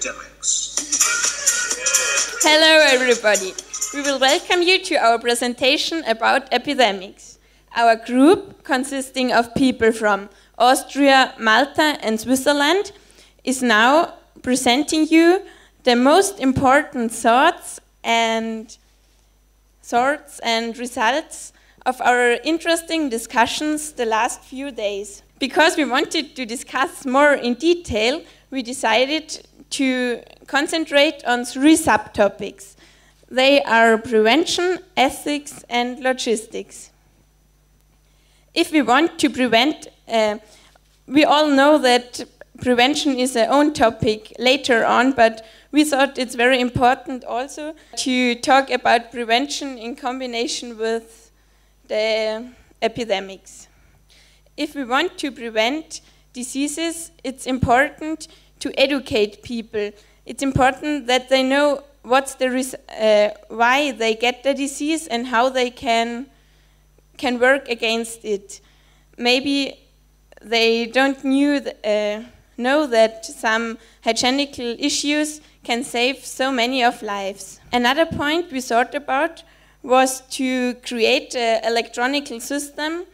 Epidemics. Hello everybody. We will welcome you to our presentation about epidemics. Our group, consisting of people from Austria, Malta and Switzerland, is now presenting you the most important thoughts and results of our interesting discussions the last few days. Because we wanted to discuss more in detail, we decided to concentrate on 3 subtopics. They are prevention, ethics, and logistics. If we want to prevent, we all know that prevention is our own topic later on, but we thought it's very important also to talk about prevention in combination with the epidemics. If we want to prevent diseases, it's important to educate people. It's important that they know what's why they get the disease and how they can work against it. Maybe they don't know that some hygienical issues can save so many of lives. Another point we thought about was to create an electronic system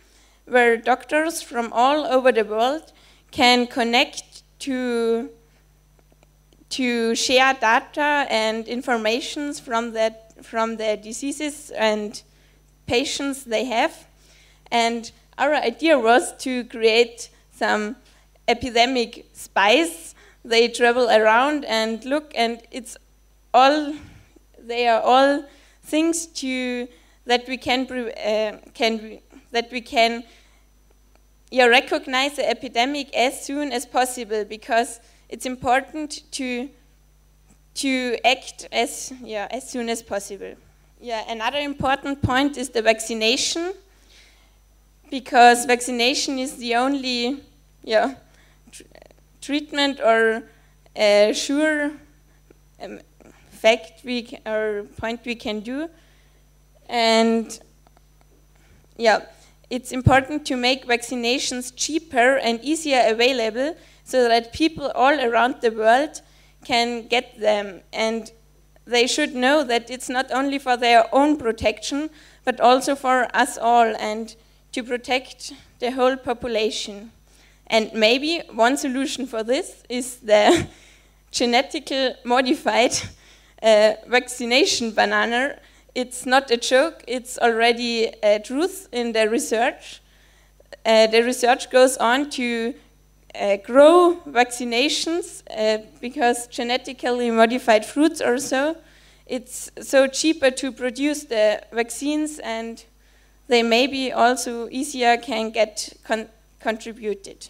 where doctors from all over the world can connect to share data and informations from the diseases and patients they have. And our idea was to create some epidemic spies. They travel around and look, and they are all things that we can recognize the epidemic as soon as possible, because it's important to act as soon as possible. Yeah, another important point is the vaccination, because vaccination is the only treatment or sure point we can do. And it's important to make vaccinations cheaper and easier available so that people all around the world can get them. And they should know that it's not only for their own protection, but also for us all, and to protect the whole population. And maybe one solution for this is the genetically modified vaccination banana. It's not a joke, it's already a truth in the research. The research goes on to grow vaccinations because genetically modified fruits or so, it's so cheaper to produce the vaccines, and they maybe also easier can get contributed.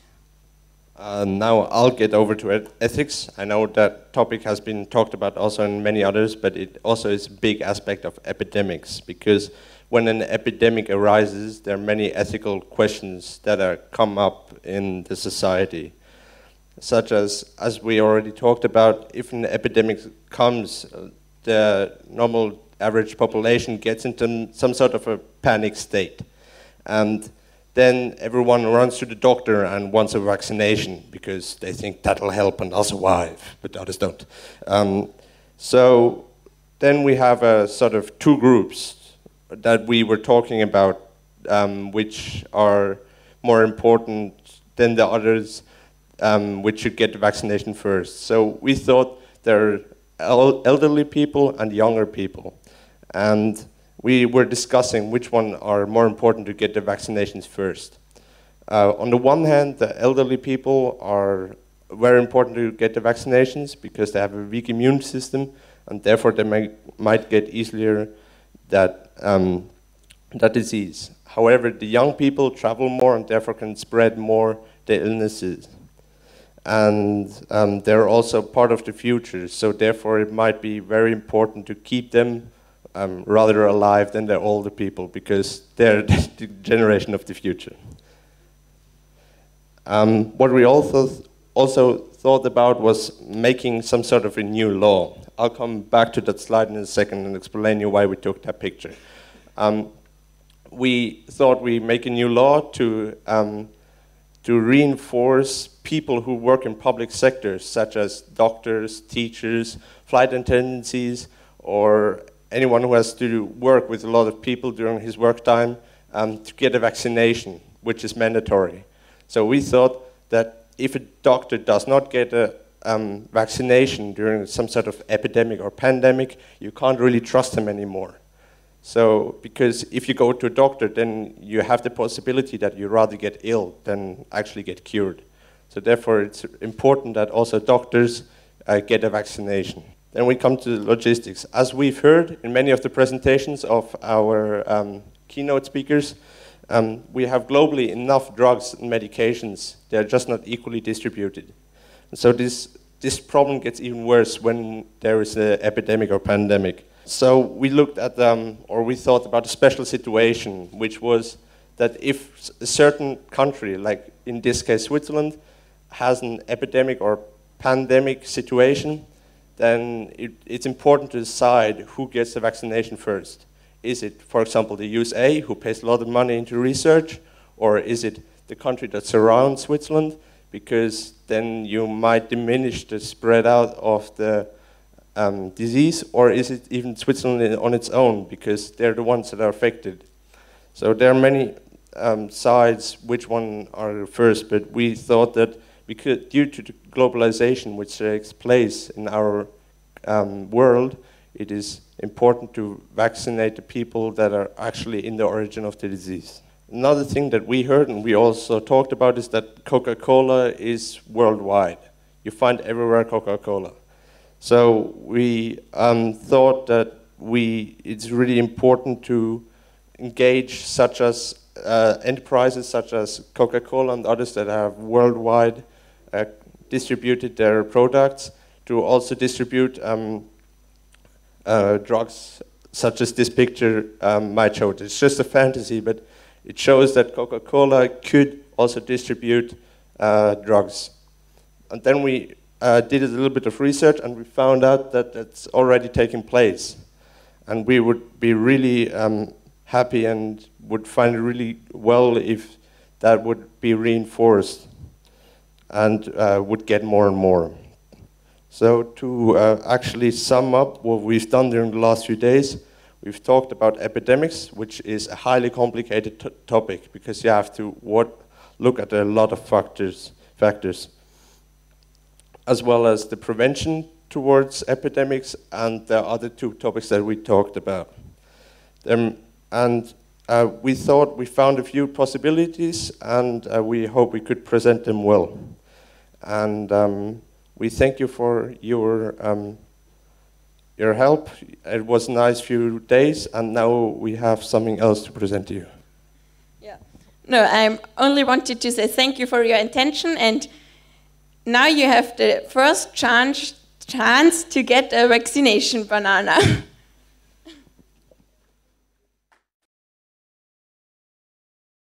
Now I'll get over to ethics. I know that topic has been talked about also in many others, but it also is a big aspect of epidemics, because when an epidemic arises, there are many ethical questions that come up in the society, such as we already talked about, if an epidemic comes, the normal average population gets into some sort of a panic state. And then everyone runs to the doctor and wants a vaccination because they think that'll help and I'll survive, but others don't. So then we have a sort of 2 groups that we were talking about, which are more important than the others, which should get the vaccination first. So we thought there are elderly people and younger people. And we were discussing which one are more important to get the vaccinations first. On the one hand, the elderly people are very important to get the vaccinations because they have a weak immune system, and therefore they might get easier that disease. However, the young people travel more and therefore can spread more the illnesses. And they're also part of the future, so therefore it might be very important to keep them rather alive than the older people, because they're the generation of the future. What we also thought about was making some sort of a new law. I'll come back to that slide in a second and explain you why we took that picture. We thought we'd make a new law to to reinforce people who work in public sectors, such as doctors, teachers, flight attendants, or anyone who has to work with a lot of people during his work time, to get a vaccination, which is mandatory. So we thought that if a doctor does not get a vaccination during some sort of epidemic or pandemic, you can't really trust him anymore. So, because if you go to a doctor, then you have the possibility that you rather get ill than actually get cured. So therefore, it's important that also doctors get a vaccination. Then we come to the logistics. As we've heard in many of the presentations of our keynote speakers, we have globally enough drugs and medications. They're just not equally distributed. And so this problem gets even worse when there is an epidemic or pandemic. So we looked at or we thought about a special situation, which was that if a certain country, like in this case Switzerland, has an epidemic or pandemic situation, then it's important to decide who gets the vaccination first. Is it, for example, the USA, who pays a lot of money into research, or is it the country that surrounds Switzerland? Because then you might diminish the spread out of the disease, or is it even Switzerland on its own, because they're the ones that are affected? So there are many sides, which one are first, but we thought that because due to the globalization which takes place in our world, it is important to vaccinate the people that are actually in the origin of the disease. Another thing that we heard and we also talked about is that Coca-Cola is worldwide. You find everywhere Coca-Cola. So we thought that it's really important to engage such as enterprises such as Coca-Cola and others that have worldwide distributed their products to also distribute drugs such as this picture might show. It's just a fantasy, but it shows that Coca-Cola could also distribute drugs. And then we did a little bit of research and we found out that it's already taking place. And we would be really happy and would find it really well if that would be reinforced and would get more and more. So to actually sum up what we've done during the last few days, we've talked about epidemics, which is a highly complicated topic because you have to look at a lot of factors, as well as the prevention towards epidemics and the other two topics that we talked about. We thought we found a few possibilities, and we hope we could present them well. And we thank you for your help. It was a nice few days, and now we have something else to present to you. Yeah. No, I only wanted to say thank you for your attention, and now you have the first chance to get a vaccination banana.